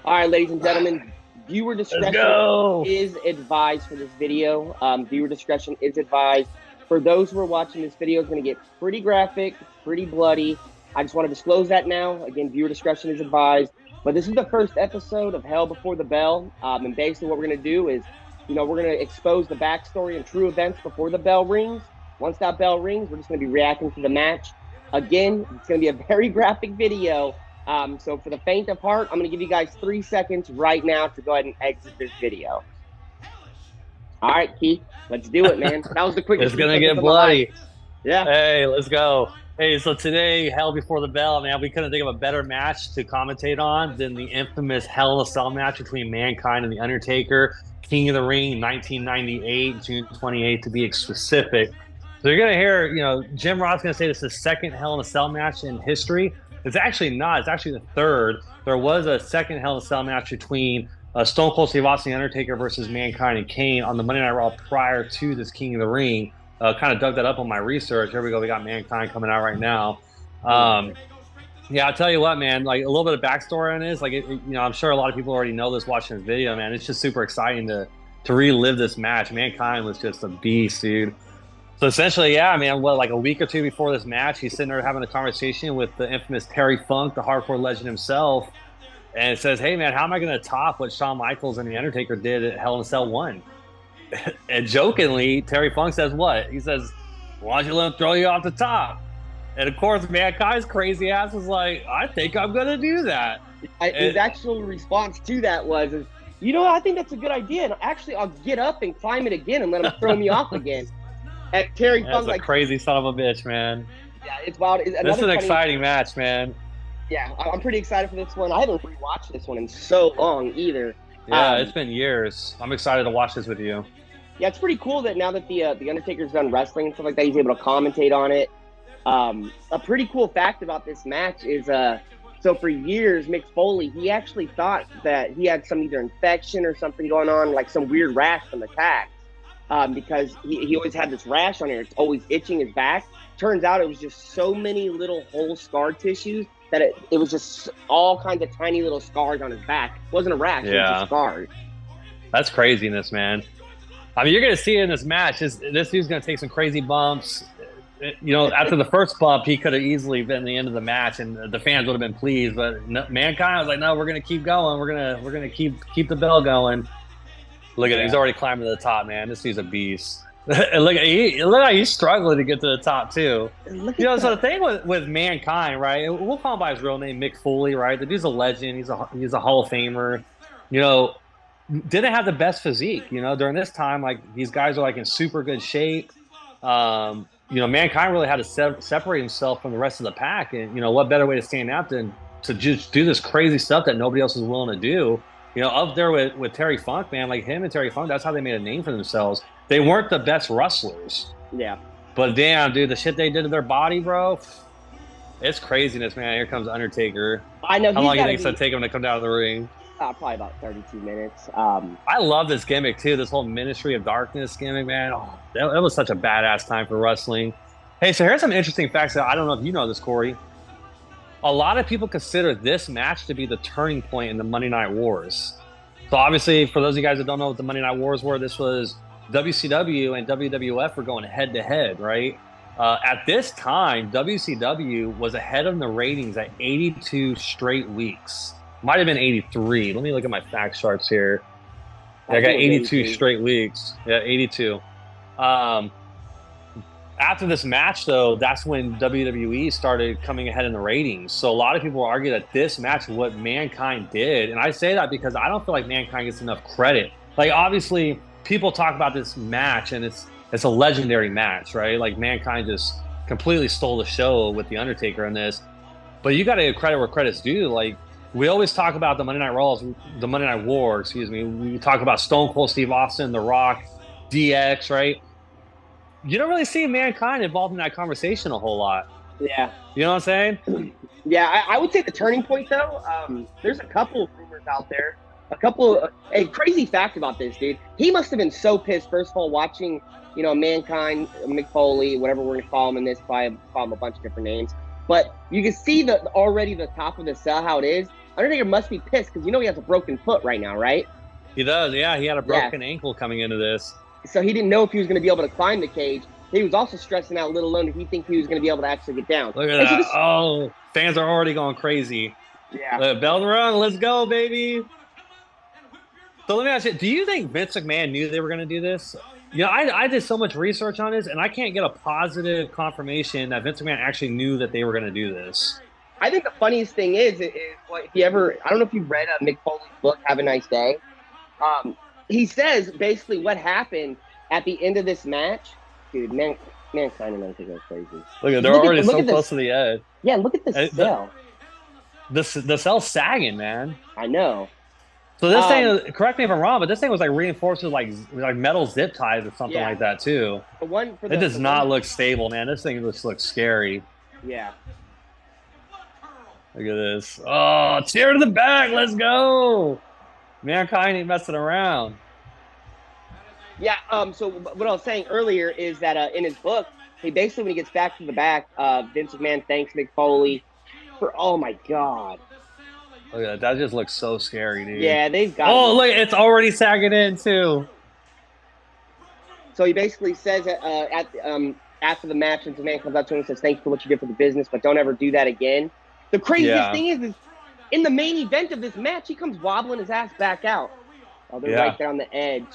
All right, ladies and gentlemen, viewer Let's discretion go. is advised for this video. Viewer discretion is advised. For those who are watching this video, it's going to get pretty graphic, pretty bloody. I just want to disclose that now. Again, viewer discretion is advised. But this is the first episode of Hell Before the Bell. And basically what we're going to do is, we're going to expose the backstory and true events before the bell rings. Once that bell rings, we're just going to be reacting to the match. Again, it's going to be a very graphic video. So for the faint of heart, I'm going to give you guys 3 seconds right now to go ahead and exit this video. All right, Keith, let's do it, man. That was the quickest It's 3 gonna seconds get of my life. bloody. Yeah. Hey, let's go. Hey, so today, Hell Before the Bell, man, we couldn't think of a better match to commentate on than the infamous Hell in a Cell match between Mankind and The Undertaker, King of the Ring, 1998, June 28th, to be specific. So you're gonna hear, Jim Ross gonna say this is the second Hell in a Cell match in history. It's actually not. It's actually the third. There was a second Hell in a Cell match between Stone Cold Steve Austin, The Undertaker versus Mankind and Kane on the Monday Night Raw prior to this King of the Ring. Kind of dug that up on my research. Here we go. We got Mankind coming out right now. Yeah, I'll tell you what, man. Like a little bit of backstory on this. Like, I'm sure a lot of people already know this watching this video, man. It's just super exciting to relive this match. Mankind was just a beast, dude. So essentially, yeah, man. What, like a week or two before this match, he's sitting there having a conversation with the infamous Terry Funk, the hardcore legend himself, and it says, "Hey, man, how am I going to top what Shawn Michaels and the Undertaker did at Hell in a Cell 1?" And jokingly, Terry Funk says what? He says, "Why don't you let him throw you off the top?" And of course, Mankind's crazy ass was like, "I think I'm gonna do that." His actual response to that was, I think that's a good idea. And actually, I'll get up and climb it again and let him throw me off again. And Terry That's Funk, a crazy son of a bitch, man. yeah, it's wild. This is an exciting match, man. Yeah, I'm pretty excited for this one. I haven't rewatched this one in so long either. Yeah, it's been years. I'm excited to watch this with you. Yeah, it's pretty cool that now that the Undertaker's done wrestling and stuff like that, he's able to commentate on it. A pretty cool fact about this match is, so for years, Mick Foley, he actually thought that he had some either infection or something going on, like some weird rash from the tax, because he always had this rash on here. It's always itching his back. Turns out it was just so many little whole scar tissues that it was just all kinds of tiny little scars on his back. It wasn't a rash, it was just scars. That's craziness, man. I mean, you're going to see it in this match. This dude's going to take some crazy bumps. After the first bump, he could have easily been the end of the match, and the fans would have been pleased. But Mankind was like, "No, we're going to keep going. We're gonna keep the bell going." Look at it; he's already climbing to the top, man. This dude's a beast. look how he's struggling to get to the top too. So the thing with Mankind, right? We'll call him by his real name, Mick Foley, right? The dude's a legend. He's a Hall of Famer. Didn't have the best physique. During this time, like these guys are like in super good shape. Mankind really had to separate himself from the rest of the pack, and what better way to stand out than to just do this crazy stuff that nobody else is willing to do. Up there with Terry Funk, man, like him and Terry Funk, that's how they made a name for themselves. They weren't the best wrestlers. Yeah. But damn, dude, the shit they did to their body, bro, it's craziness, man. Here comes Undertaker. I know. How long do you think it's going to take him to come down to the ring? Probably about 32 minutes. I love this gimmick, too, this whole Ministry of Darkness gimmick, man. Oh, that was such a badass time for wrestling. Hey, so here's some interesting facts that I don't know if you know this, Corey. A lot of people consider this match to be the turning point in the Monday Night Wars. So obviously, for those of you guys that don't know what the Monday Night Wars were, this was WCW and WWF were going head-to-head, right? At this time, WCW was ahead of the ratings at 82 straight weeks. Might have been 83. Let me look at my fact charts here. Yeah, I got 82 straight weeks. Yeah, 82. After this match, though, that's when WWE started coming ahead in the ratings. So a lot of people argue that this match, what Mankind did, and I say that because I don't feel like Mankind gets enough credit. Like, obviously, people talk about this match, and it's a legendary match, right? Like, Mankind just completely stole the show with The Undertaker in this. But you got to give credit where credit's due. Like, we always talk about the Monday Night War, excuse me. We talk about Stone Cold Steve Austin, The Rock, DX, right? You don't really see Mankind involved in that conversation a whole lot. Yeah. You know what I'm saying? Yeah, I would say the turning point, though, there's a couple of rumors out there. A crazy fact about this, dude. He must have been so pissed, first of all, watching, Mankind, Mick Foley, whatever we're going to call him in this, probably call him a bunch of different names. But you can see already the top of the cell, how it is. Undertaker must be pissed because he has a broken foot right now, right? He does. Yeah, he had a Yeah. broken ankle coming into this. So he didn't know if he was going to be able to climb the cage. He was also stressing out, let alone did he think he was going to be able to actually get down. Look at And so that. this, Oh, fans are already going crazy. yeah, Bell and run. Let's go, baby. So let me ask you, do you think Vince McMahon knew they were going to do this? I did so much research on this, and I can't get a positive confirmation that Vince McMahon actually knew that they were going to do this. I think the funniest thing is well, if you ever, I don't know if you've read Mick Foley's book, Have a Nice Day. He says basically what happened at the end of this match. Dude, Mankind and Undertaker go crazy. Look, they're already so close to the edge. Yeah, look at the cell. The cell's sagging, man. I know. So this thing, correct me if I'm wrong, but this thing was like reinforced with like metal zip ties or something like that too. It does not look stable, man. This thing looks scary. Yeah. Look at this. Oh, chair to the back. Let's go. Mankind ain't messing around. Yeah. So what I was saying earlier is that in his book, he basically, when he gets back to the back, Vince McMahon thanks Mick Foley for, oh my God. Look at that. That just looks so scary, dude. Yeah, they've got. Oh, look, it's already sagging in too. So he basically says after the match, Vince McMahon comes up to him and says, "Thanks for what you did for the business, but don't ever do that again." The craziest thing is in the main event of this match, he comes wobbling his ass back out. Oh, they're right there on the edge.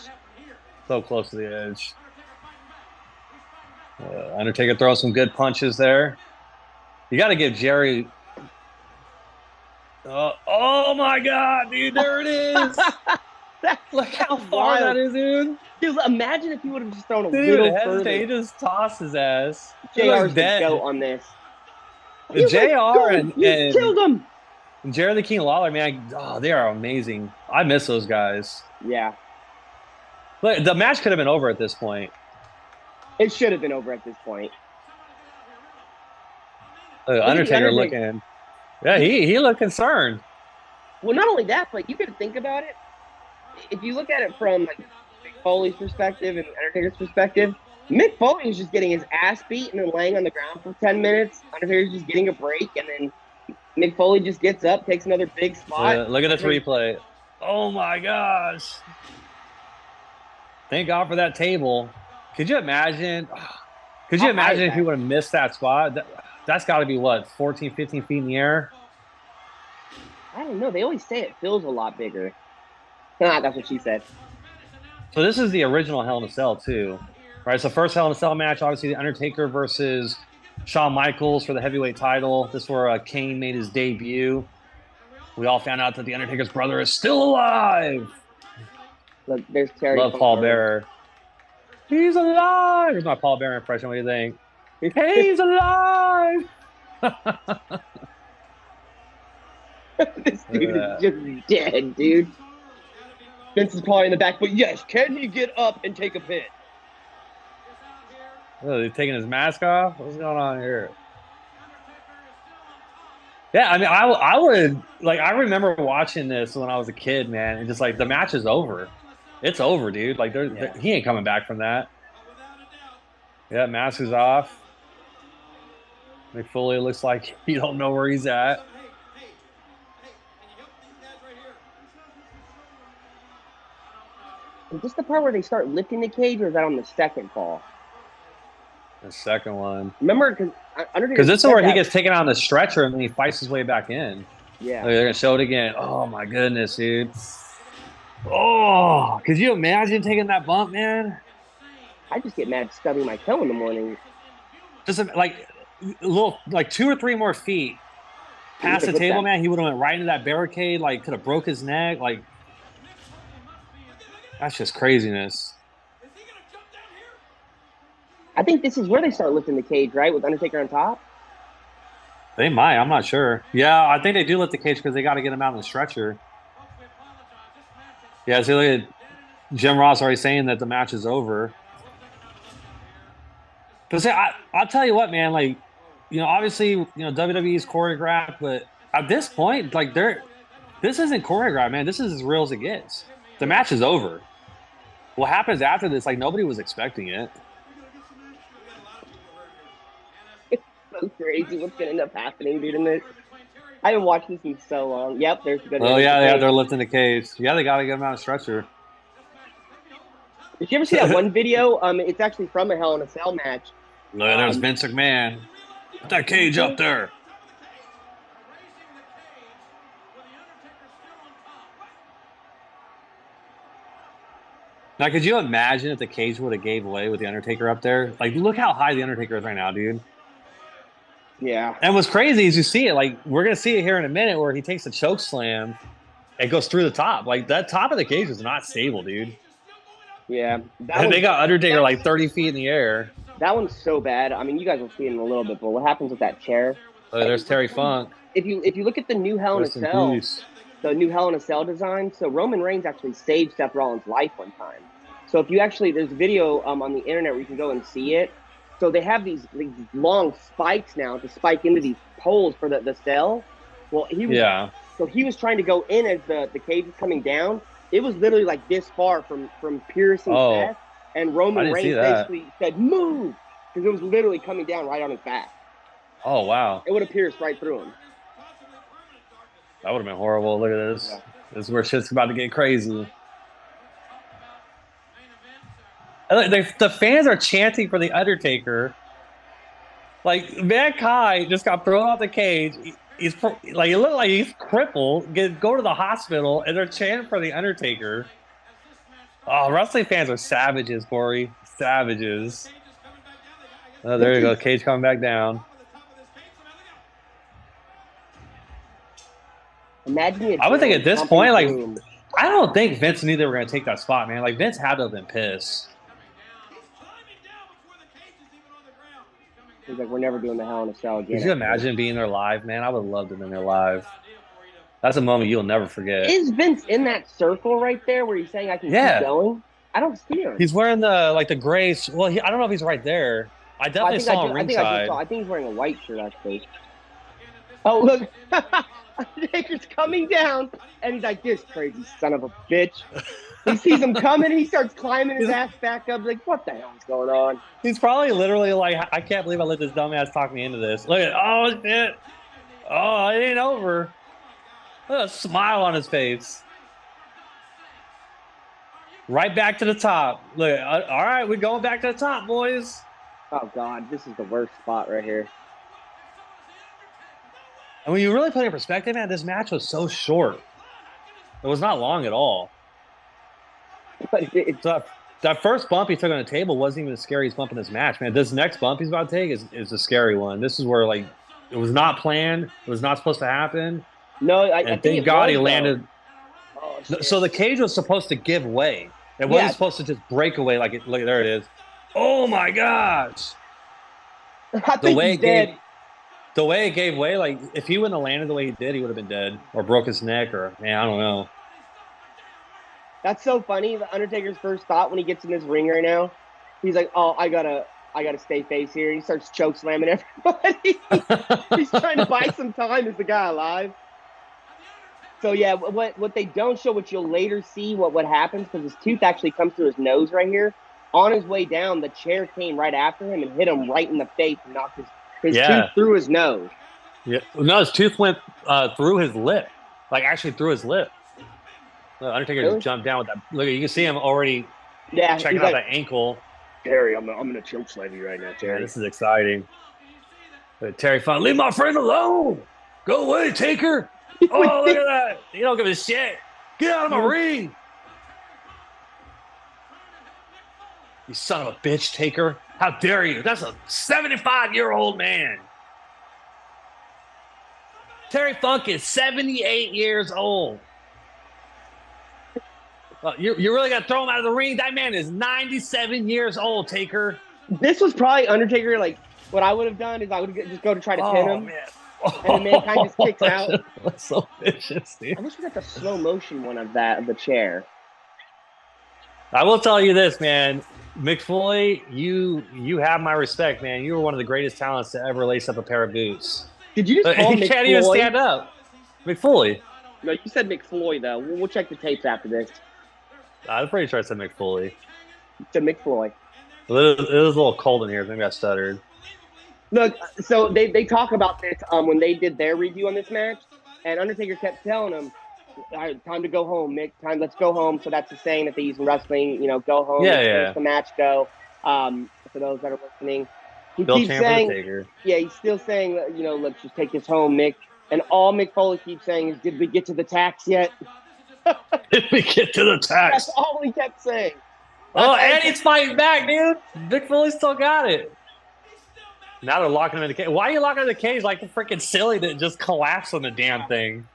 So close to the edge. Undertaker throws some good punches there. You got to give Jerry. Oh my God, dude! There it is. Look how far that is, dude. Dude, imagine if he would have just thrown a little further. He just tossed his ass. JR's the goat on this. JR and killed him. And Jerry the King Lawler, man, they are amazing. I miss those guys. Yeah. Look, the match could have been over at this point. It should have been over at this point. Undertaker looking. Yeah, he looked concerned. Well, not only that, but you could think about it. If you look at it from like Mick Foley's perspective and Undertaker's perspective, Mick Foley was just getting his ass beat and then laying on the ground for 10 minutes. Undertaker's just getting a break, and then Mick Foley just gets up, takes another big spot. Look at this replay. Oh, my gosh. Thank God for that table. Could you imagine? If he would have missed that spot? That's got to be, what, 14, 15 feet in the air? I don't know. They always say it feels a lot bigger. That's what she said. So this is the original Hell in a Cell, too. Right, so first Hell in a Cell match, obviously The Undertaker versus Shawn Michaels for the heavyweight title. This is where Kane made his debut. We all found out that The Undertaker's brother is still alive. Look, there's Terry. Love Paul Bearer. He's alive! Here's my Paul Bearer impression. What do you think? He's alive! This dude is just dead, dude. Vince is probably in the back, but yes, can he get up and take a pin? Oh, he's taking his mask off? What's going on here? Yeah, I mean, I would, like, I remember watching this when I was a kid, man, and just, like, the match is over. It's over, dude. Like, he ain't coming back from that. Yeah, mask is off. Mick Foley looks like he don't know where he's at. Is this the part where they start lifting the cage, or is that on the second fall? The second one. Remember, because this is where he gets taken out on the stretcher and then he fights his way back in. Yeah. They're going to show it again. Oh, my goodness, dude. Oh, could you imagine taking that bump, man? I just get mad stubbing my toe in the morning. Just like a little, like 2 or 3 more feet past the table, man. He would have went right into that barricade. Like, could have broke his neck. Like, that's just craziness. I think this is where they start lifting the cage, right? With Undertaker on top? They might. I'm not sure. Yeah, I think they do lift the cage because they got to get him out on the stretcher. Yeah, so look at Jim Ross already saying that the match is over. But see, I'll tell you what, man. Like, obviously, WWE's choreographed, but at this point, like, this isn't choreographed, man. This is as real as it gets. The match is over. What happens after this, like, nobody was expecting it. It's so crazy what's going to end up happening, dude, in this. I haven't watched this in so long. Yep, there's the good Oh lift the yeah, yeah, cage. they're lifting the cage. Yeah, they got to get him out of stretcher. Did you ever see that one video? It's actually from a Hell in a Cell match. Look, there's Um, Vince McMahon. Put that what was cage up it? there. Now, could you imagine if the cage would have gave way with the Undertaker up there? Like, look how high the Undertaker is right now, dude. Yeah. And what's crazy is you see it. Like, we're gonna see it here in a minute where he takes a choke slam and goes through the top. Like that top of the cage is not stable, dude. Yeah, that And they one's got Undertaker that's like 30 feet in the air. that one's so bad. I mean, you guys will see it in a little bit, but what happens with that chair? Oh, And there's Terry Funk. if you look at the new Hell in a Rest in Cell, peace. the new Hell in a Cell design, so Roman Reigns actually saved Seth Rollins' life one time. So if you actually, there's a video on the internet where you can go and see it. So they have these long spikes now to spike into these poles for the cell. Well, Yeah. he was trying to go in as the cage is coming down. It was literally like this far from piercing Oh, Seth, and I Roman didn't see Reigns that. basically said move because it was literally coming down right on his back. Oh, wow. It would have pierced right through him. That would have been horrible. Look at this. Yeah. This is where shit's about to get crazy. And look, the fans are chanting for the Undertaker. Like Mankind just got thrown off the cage. He's like it looked like he's crippled. Go to the hospital, and they're chanting for the Undertaker. Oh, wrestling fans are savages, Corey. Savages. Oh, there This you go. is Cage coming back down. imagine the I would think at adrenaline this pumping point, like, through him. I don't think Vince knew they were going to take that spot, man. Like, Vince had to have been pissed. He's like, we're never doing the Hell in a Cell Could again you after this. imagine being there live, man? I would love to have been there live. That's a moment you'll never forget. Is Vince in that circle right there where he's saying I can keep Yeah, going? I don't see him. he's wearing the gray. Well, I don't know if he's right there. I Oh, definitely saw him I think I just saw. ringside. I think he's wearing a white shirt actually. Oh look, Undertaker's coming down, and he's like, "This crazy son of a bitch." He sees him coming, he starts climbing his ass back up. Like, what the hell is going on? He's probably literally like, I can't believe I let this dumbass talk me into this. Look at, oh shit, oh it ain't over. Look at a smile on his face. Right back to the top. Look, all right, we're going back to the top, boys. Oh God, this is the worst spot right here. And when you really put it in perspective, man, this match was so short. It was not long at all. But So that first bump he took on the table wasn't even the scariest bump in this match, man. This next bump he's about to take is a scary one. This is where like it was not planned. It was not supposed to happen. no, I And think thank it God was he though. landed. Oh shit. So the cage was supposed to give way. It Yeah, wasn't supposed to just break away like it. Look, there it is. Oh my gosh! I The think way he's it gave, dead. the way it gave way, like if he wouldn't have landed the way he did, he would have been dead or broke his neck or man, I don't know. That's so funny. The Undertaker's first thought when he gets in this ring right now, he's like, "Oh, I gotta stay face here." He starts choke slamming everybody. He's trying to buy some time. Is the guy alive? So yeah, what they don't show, what you'll later see, what happens because his tooth actually comes through his nose right here. On his way down, the chair came right after him and hit him right in the face and knocked his tooth Yeah, through his nose. yeah. No, his tooth went through his lip, like actually through his lip. The Undertaker just Really? jumped down with that. Look, you can see him already Yeah, checking he's out like, that ankle. Terry, I'm gonna choke slam you right now, Man, Terry. this is exciting. Terry Funk, leave my friend alone. Go away, Taker. Oh, look at that. You don't give a shit. Get out of my ring. You son of a bitch, Taker. How dare you? That's a 75-year-old man. Terry Funk is 78 years old. You really got to throw him out of the ring? That man is 97 years old, Taker. This was probably Undertaker. Like what I would have done is I would just go to try to pin him, Man. and then Mankind just kicks out. That's so vicious, dude. I wish we got the slow motion one of the chair. I will tell you this, man. Mick Foley, you have my respect, man. You were one of the greatest talents to ever lace up a pair of boots. Did you just call him He can't even McFloy? stand up. Mick Foley. No, you said McFloy though. We'll check the tapes after this. I'm pretty sure I said Mick Foley. You said McFloy. It was a little cold in here. Maybe I stuttered. Look, so they talk about this when they did their review on this match. And Undertaker kept telling him, "All right, time to go home, Mick. Time, let's go home." So that's the saying that they use in wrestling. Go home. Yeah, Let's finish yeah. the match. Go. For those that are listening, he Still keeps champ saying, Undertaker. yeah, he's still saying, let's just take this home, Mick. And all Mick Foley keeps saying is, "Did we get to the tax yet?" Did we get to the That's tax? all he kept saying. Oh, That's all he and kept. he's fighting back, dude. Big Foley still got it. Now they're locking him in the cage. Why are you locking him in the cage like the freaking silly that just collapsed on the damn thing?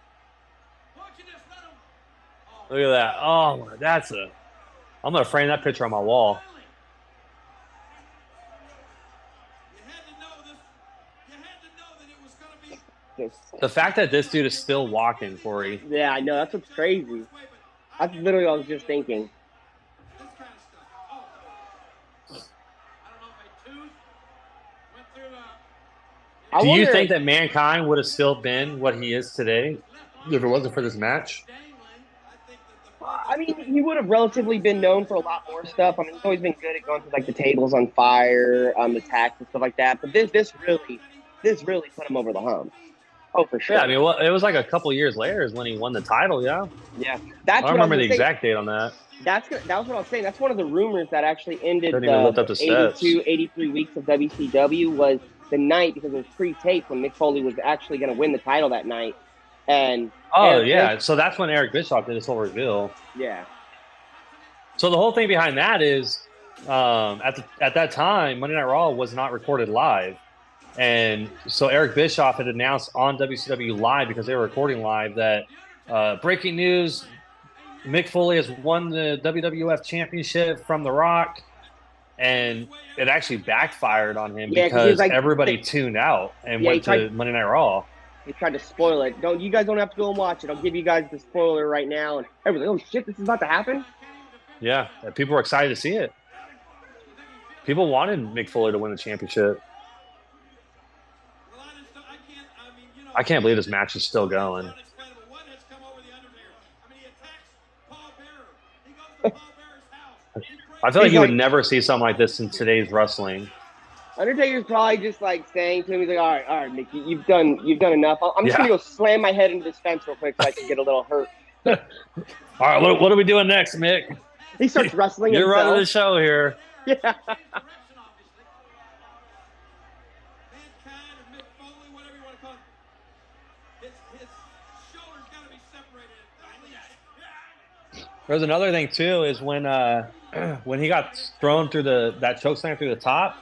Look at that. Oh, that's a. I'm gonna frame that picture on my wall. The fact that this dude is still walking, Corey. Yeah, I know. That's what's crazy. That's literally what I was just thinking. I Do you wonder. think that Mankind would have still been what he is today if it wasn't for this match? I mean, he would have relatively been known for a lot more stuff. I mean, he's always been good at going through like the tables on fire, the tax and stuff like that. But this really put him over the hump. Oh, for Yeah, I sure. mean, well, it was like a couple years later is when he won the title. Yeah, Yeah, I that's don't what I was remember gonna the say. exact date on that. That was what I was saying. That's one of the rumors that actually ended Couldn't even the lift up the steps. 82, 83 weeks of WCW was the night because it was pre-taped when Mick Foley was actually going to win the title that night, and Oh Eric Bish, yeah, so that's when Eric Bischoff did his whole reveal. yeah, So the whole thing behind that is, at that time, Monday Night Raw was not recorded live, and so Eric Bischoff had announced on WCW Live because they were recording live that breaking news: Mick Foley has won the WWF Championship from The Rock, and it actually backfired on him yeah, because he was because like, everybody tuned out and yeah, went to Monday Night Raw. he tried to spoil it. Don't you guys don't have to go and watch it. I'll give you guys the spoiler right now, and everybody's, oh shit, this is about to happen. Yeah, people were excited to see it. People wanted Mick Foley to win the championship. I can't believe this match is still going. I feel like He's you would like, never see something like this in today's wrestling. Undertaker's probably just like saying to him, he's like, all right, Mick, you've done enough. I'm just gonna Yeah. go slam my head into this fence real quick so I can get a little hurt. All right, what are we doing next, Mick? He starts wrestling You're running the himself. show here. Yeah. There's another thing too is when when he got thrown through that choke slam through the top.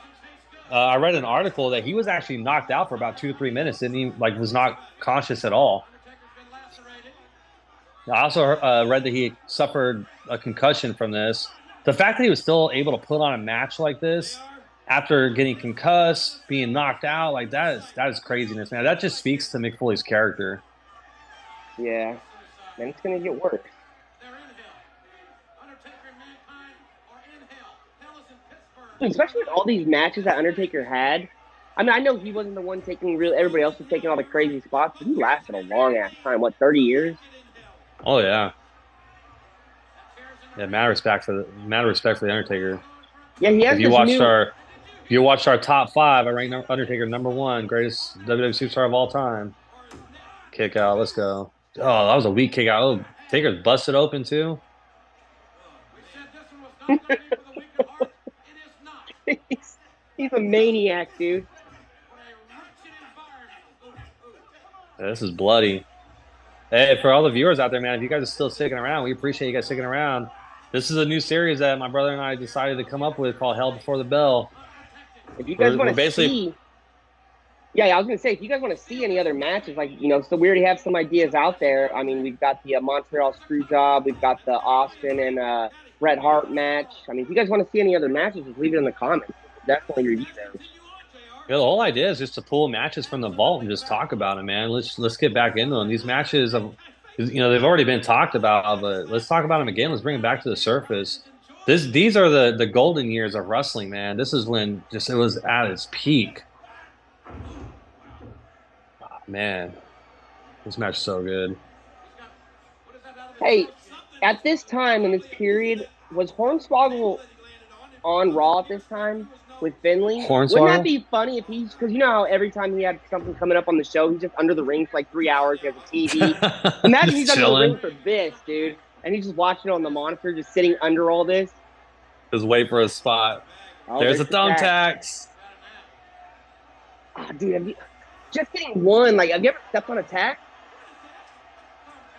I read an article that he was actually knocked out for about 2 to 3 minutes, and he like was not conscious at all. I also read that he suffered a concussion from this. The fact that he was still able to put on a match like this after getting concussed, being knocked out, like that is craziness, man. That just speaks to Mick Foley's character. Yeah. Man, it's gonna get worse. Especially with all these matches that Undertaker had. I mean, I know he wasn't the one taking real. Everybody else was taking all the crazy spots, but he lasted a long ass time. What, 30 years? Oh yeah, yeah. Mad respect for the Undertaker. Yeah, he If has you this watched new. our if you watched our top five, I ranked Undertaker number one, greatest WWE superstar of all time. Kick out, let's go. Oh, that was a weak kick out. Oh, Taker's busted open too. he's, he's a maniac, dude. Yeah, this is bloody. Hey, for all the viewers out there, man, if you guys are still sticking around, we appreciate you guys sticking around. This is a new series that my brother and I decided to come up with called Hell Before the Bell. If you guys We're want to basically, see, yeah, I was gonna say, if you guys want to see any other matches, like so we already have some ideas out there. I mean, we've got the Montreal Screwjob, we've got the Austin and Bret Hart match. I mean, if you guys want to see any other matches, just leave it in the comments. We'll definitely review those. the whole idea is just to pull matches from the vault and just talk about it, man. Let's get back into them. These matches, they've already been talked about, but let's talk about them again. Let's bring them back to the surface. These are the golden years of wrestling, man. This is when just it was at its peak. Oh, man, this match is so good. Hey, at this time in this period, was Hornswoggle on Raw at this time? with Finley. Wouldn't that Hornswoggle? be funny if he's because you know how every time he had something coming up on the show, he's just under the ring for like 3 hours. He has a TV. Imagine Just he's under the chilling. ring for this, dude, and he's just watching it on the monitor, just sitting under all this. Just wait for a spot. Oh, There's there's a the tag. thumbtacks. Oh, dude, just getting one. Like, have you ever stepped on a tack?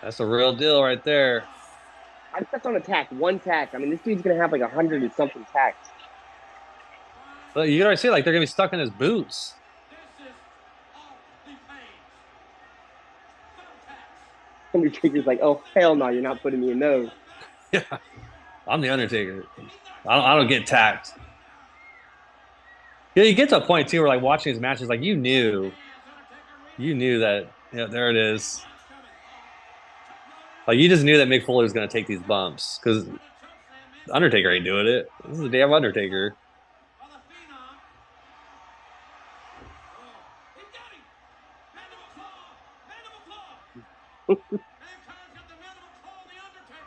That's a real deal right there. I've stepped on a tack, one tack. I mean, this dude's gonna have like 100 and something tacks. But you gotta see, like they're gonna be stuck in his boots. Undertaker's like, oh hell no, you're not putting me in those. Yeah, I'm the Undertaker. I don't get tacked. Yeah, you get to a point too where like watching his matches, like you knew that. Yeah, there it is. Like you just knew that Mick Foley was gonna take these bumps because Undertaker ain't doing it. This is the damn Undertaker.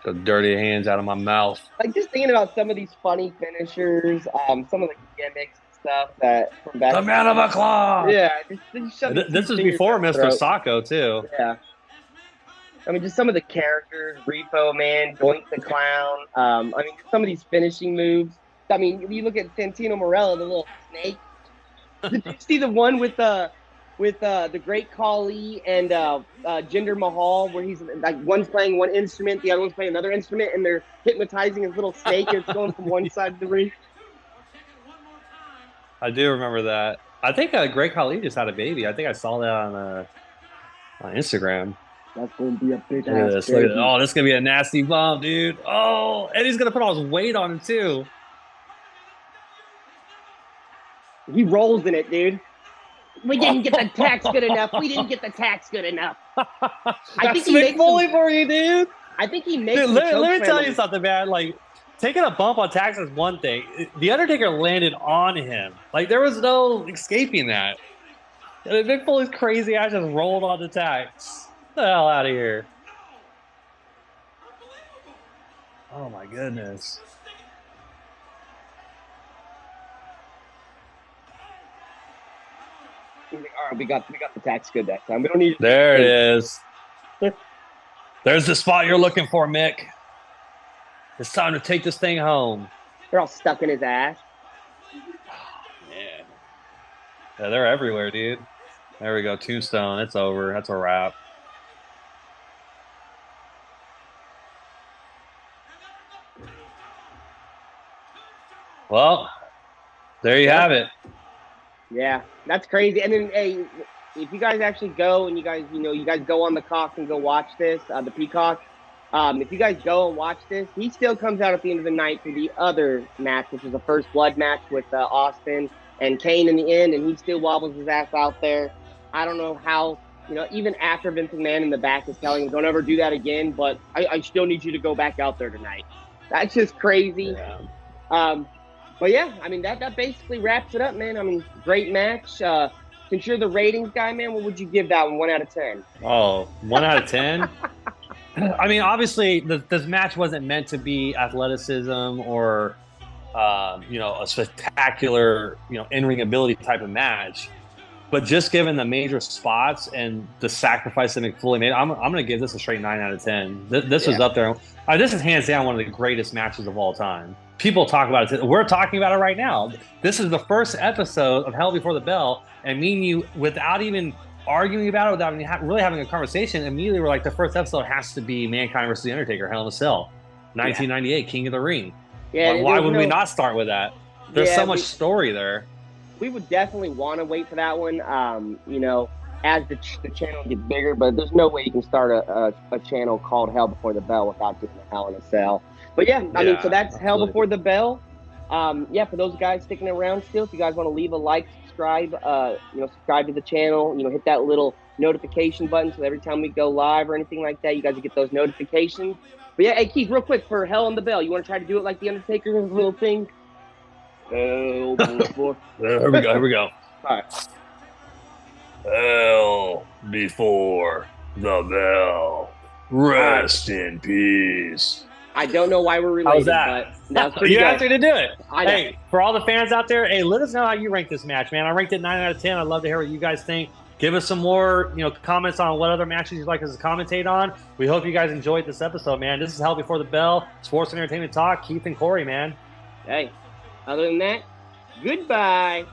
The dirty hands out of my mouth. Like just thinking about some of these funny finishers, some of the gimmicks and stuff that from back. The man of a claw. Yeah, just This is before Mr. Sacco too. Yeah. I mean, just some of the characters, Repo Man, Doink the Clown. I mean, some of these finishing moves. I mean, if you look at Santino Morella, the little snake. Did you see the one with the Great Khali and Jinder Mahal, where he's like one's playing one instrument, the other one's playing another instrument, and they're hypnotizing his little snake, and it's going from one side of the ring. I do remember that. I think Great Khali just had a baby. I think I saw that on Instagram. That's gonna be a big Look at ass this. baby. Look at, oh, this is gonna be a nasty bump, dude. Oh, and he's gonna put all his weight on him too. He rolls in it, dude. We didn't get the tax good enough. We didn't get the tax good enough. I think he Mick Foley for you, dude. I think he makes. Dude, let me tell you something, man. Like taking a bump on tax is one thing. The Undertaker landed on him. Like there was no escaping that. And Mick Foley's crazy ass just rolled on the tax. Get the hell out of here. Oh my goodness. All right, we got the tax good that time. We don't need. There it is. There's the spot you're looking for, Mick. It's time to take this thing home. They're all stuck in his ass. Yeah, they're everywhere, dude. There we go. Tombstone. It's over. That's a wrap. Well, there you have it. Yeah, that's crazy. And then, hey, if you guys actually go and you guys go on the Cox and go watch this, the Peacock. If you guys go and watch this, he still comes out at the end of the night for the other match, which is the first blood match with Austin and Kane in the end, and he still wobbles his ass out there. I don't know how, even after Vince McMahon in the back is telling him, don't ever do that again, but I still need you to go back out there tonight. That's just crazy. Yeah. But yeah, I mean, that basically wraps it up, man. I mean, great match. Since you're the ratings guy, man, what would you give that one out of 10? Oh, 1 out of 10? I mean, obviously, this match wasn't meant to be athleticism or, a spectacular, in-ring ability type of match. But just given the major spots and the sacrifice that Mick Foley made, I'm going to give this a straight 9 out of 10. This was up there. This is hands down one of the greatest matches of all time. People talk about it. We're talking about it right now. This is the first episode of Hell Before the Bell, and me and you, without even arguing about it, without really having a conversation, immediately we're like, the first episode has to be Mankind versus The Undertaker, Hell in a Cell, 1998, King of the Ring. Yeah, why would we not start with that? There's so much story there. We would definitely want to wait for that one, as the channel gets bigger, but there's no way you can start a channel called Hell Before the Bell without doing a Hell in a Cell. But I mean, so that's absolutely. Hell Before the Bell. For those guys sticking around still, if you guys want to leave a like, subscribe, subscribe to the channel, hit that little notification button so every time we go live or anything like that, you guys will get those notifications. But yeah, hey Keith, real quick for Hell in the Bell, you want to try to do it like the Undertaker, his little thing? Hell before. Here we go. All right. Hell before the bell. Rest in peace. I don't know why we're How's related, that? but that was pretty You good. asked me to do it. I know. Hey, for all the fans out there, hey, let us know how you rank this match, man. I ranked it 9 out of 10. I'd love to hear what you guys think. Give us some more, comments on what other matches you'd like us to commentate on. We hope you guys enjoyed this episode, man. This is Hell Before the Bell, Sports and Entertainment Talk. Keith and Corey, man. Hey, other than that, goodbye.